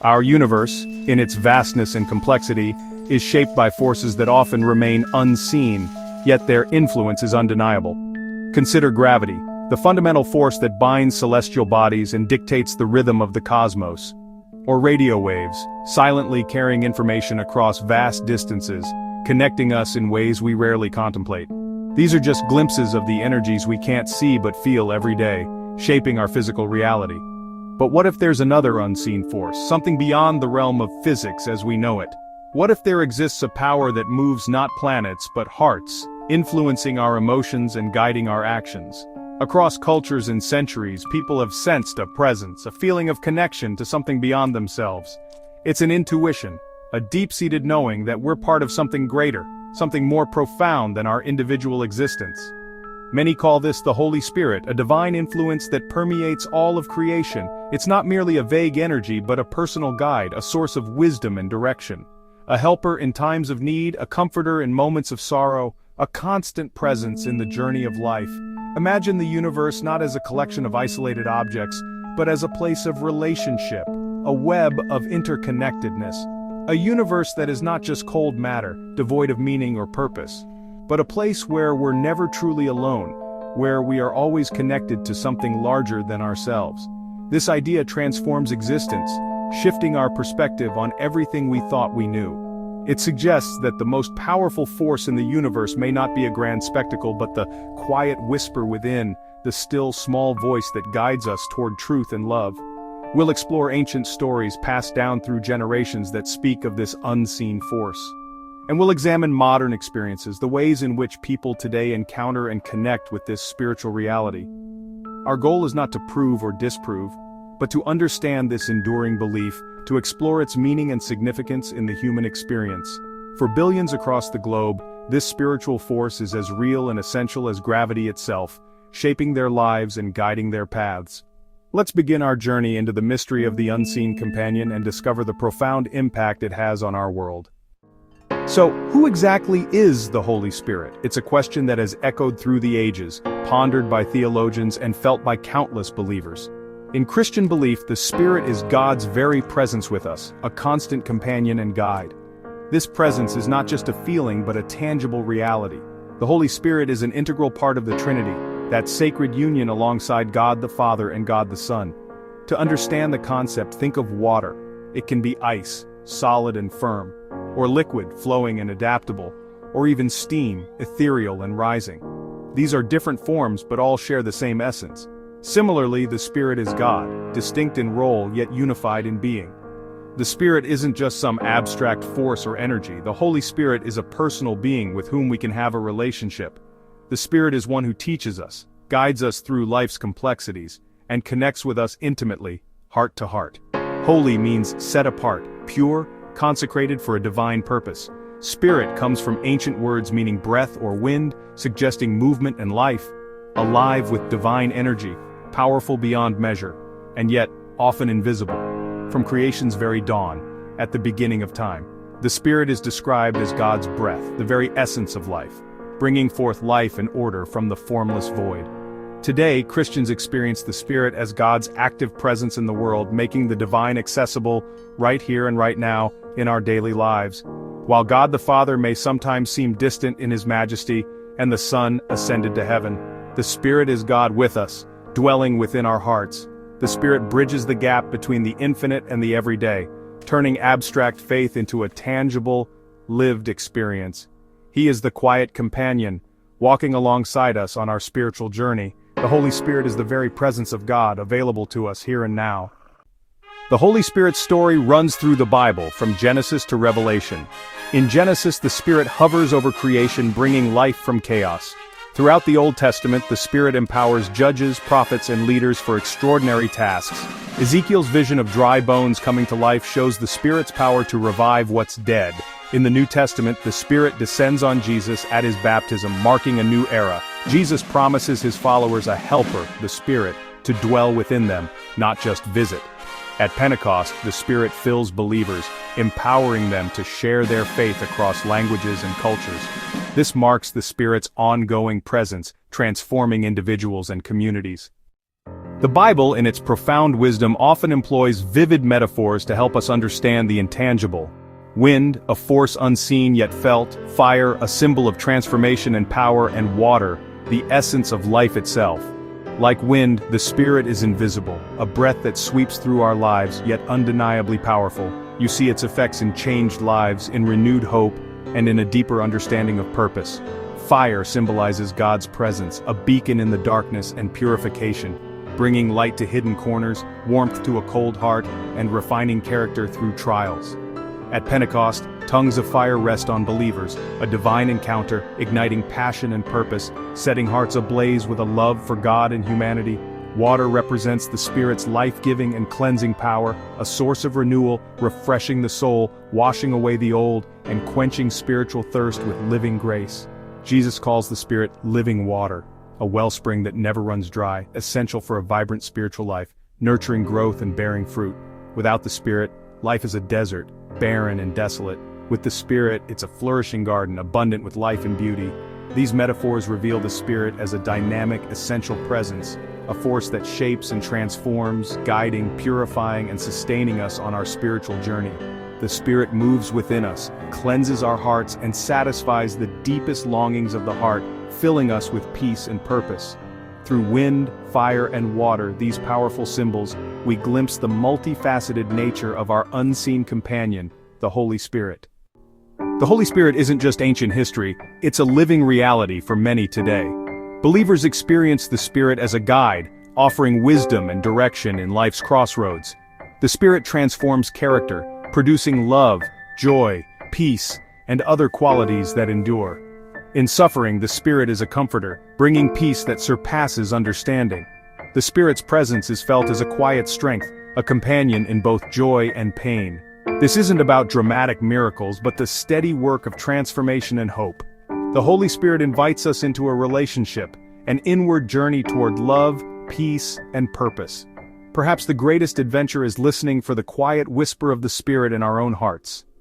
Our universe, in its vastness and complexity, is shaped by forces that often remain unseen, yet their influence is undeniable. Consider gravity, the fundamental force that binds celestial bodies and dictates the rhythm of the cosmos. Or radio waves, silently carrying information across vast distances, connecting us in ways we rarely contemplate. These are just glimpses of the energies we can't see but feel every day, shaping our physical reality. But what if there's another unseen force, something beyond the realm of physics as we know it? What if there exists a power that moves not planets but hearts, influencing our emotions and guiding our actions? Across cultures and centuries, people have sensed a presence, a feeling of connection to something beyond themselves. It's an intuition, a deep-seated knowing that we're part of something greater, something more profound than our individual existence. Many call this the Holy Spirit, a divine influence that permeates all of creation. It's not merely a vague energy but a personal guide, a source of wisdom and direction. A helper in times of need, a comforter in moments of sorrow, a constant presence in the journey of life. Imagine the universe not as a collection of isolated objects, but as a place of relationship, a web of interconnectedness. A universe that is not just cold matter, devoid of meaning or purpose, but a place where we're never truly alone, where we are always connected to something larger than ourselves. This idea transforms existence, shifting our perspective on everything we thought we knew. It suggests that the most powerful force in the universe may not be a grand spectacle but the quiet whisper within, the still small voice that guides us toward truth and love. We'll explore ancient stories passed down through generations that speak of this unseen force. And we'll examine modern experiences, the ways in which people today encounter and connect with this spiritual reality. Our goal is not to prove or disprove, but to understand this enduring belief, to explore its meaning and significance in the human experience. For billions across the globe, this spiritual force is as real and essential as gravity itself, shaping their lives and guiding their paths. Let's begin our journey into the mystery of the unseen companion and discover the profound impact it has on our world. So, who exactly is the Holy Spirit? It's a question that has echoed through the ages, pondered by theologians and felt by countless believers. In Christian belief, the Spirit is God's very presence with us, a constant companion and guide. This presence is not just a feeling but a tangible reality. The Holy Spirit is an integral part of the Trinity, that sacred union alongside God the Father and God the Son. To understand the concept, think of water. It can be ice, solid and firm, or liquid, flowing and adaptable, or even steam, ethereal and rising. These are different forms but all share the same essence. Similarly, the Spirit is God, distinct in role yet unified in being. The Spirit isn't just some abstract force or energy. The Holy Spirit is a personal being with whom we can have a relationship. The Spirit is one who teaches us, guides us through life's complexities, and connects with us intimately, heart to heart. Holy means set apart, pure, consecrated for a divine purpose. Spirit comes from ancient words meaning breath or wind, suggesting movement and life. Alive with divine energy, powerful beyond measure, and yet often invisible. From creation's very dawn, at the beginning of time, the Spirit is described as God's breath, the very essence of life, bringing forth life and order from the formless void. Today, Christians experience the Spirit as God's active presence in the world, making the divine accessible right here and right now in our daily lives. While God the Father may sometimes seem distant in His majesty, and the Son ascended to heaven, the Spirit is God with us, dwelling within our hearts. The Spirit bridges the gap between the infinite and the everyday, turning abstract faith into a tangible, lived experience. He is the quiet companion, walking alongside us on our spiritual journey. The Holy Spirit is the very presence of God, available to us here and now. The Holy Spirit's story runs through the Bible, from Genesis to Revelation. In Genesis, the Spirit hovers over creation, bringing life from chaos. Throughout the Old Testament, the Spirit empowers judges, prophets, and leaders for extraordinary tasks. Ezekiel's vision of dry bones coming to life shows the Spirit's power to revive what's dead. In the New Testament, the Spirit descends on Jesus at His baptism, marking a new era. Jesus promises His followers a helper, the Spirit, to dwell within them, not just visit. At Pentecost, the Spirit fills believers, empowering them to share their faith across languages and cultures. This marks the Spirit's ongoing presence, transforming individuals and communities. The Bible, in its profound wisdom, often employs vivid metaphors to help us understand the intangible. Wind, a force unseen yet felt, fire, a symbol of transformation and power, and water, the essence of life itself. Like wind, the Spirit is invisible, a breath that sweeps through our lives, yet undeniably powerful. You see its effects in changed lives, in renewed hope, and in a deeper understanding of purpose. Fire symbolizes God's presence, a beacon in the darkness and purification, bringing light to hidden corners, warmth to a cold heart, and refining character through trials. At Pentecost, tongues of fire rest on believers, a divine encounter, igniting passion and purpose, setting hearts ablaze with a love for God and humanity. Water represents the Spirit's life-giving and cleansing power, a source of renewal, refreshing the soul, washing away the old, and quenching spiritual thirst with living grace. Jesus calls the Spirit living water, a wellspring that never runs dry, essential for a vibrant spiritual life, nurturing growth and bearing fruit. Without the Spirit, life is a desert, barren and desolate. With the Spirit, it's a flourishing garden, abundant with life and beauty. These metaphors reveal the Spirit as a dynamic, essential presence, a force that shapes and transforms, guiding, purifying, and sustaining us on our spiritual journey. The Spirit moves within us, cleanses our hearts, and satisfies the deepest longings of the heart, filling us with peace and purpose. Through wind, fire, and water, these powerful symbols, we glimpse the multifaceted nature of our unseen companion, the Holy Spirit. The Holy Spirit isn't just ancient history, it's a living reality for many today. Believers experience the Spirit as a guide, offering wisdom and direction in life's crossroads. The Spirit transforms character, producing love, joy, peace, and other qualities that endure. In suffering, the Spirit is a comforter, bringing peace that surpasses understanding. The Spirit's presence is felt as a quiet strength, a companion in both joy and pain. This isn't about dramatic miracles, but the steady work of transformation and hope. The Holy Spirit invites us into a relationship, an inward journey toward love, peace, and purpose. Perhaps the greatest adventure is listening for the quiet whisper of the Spirit in our own hearts.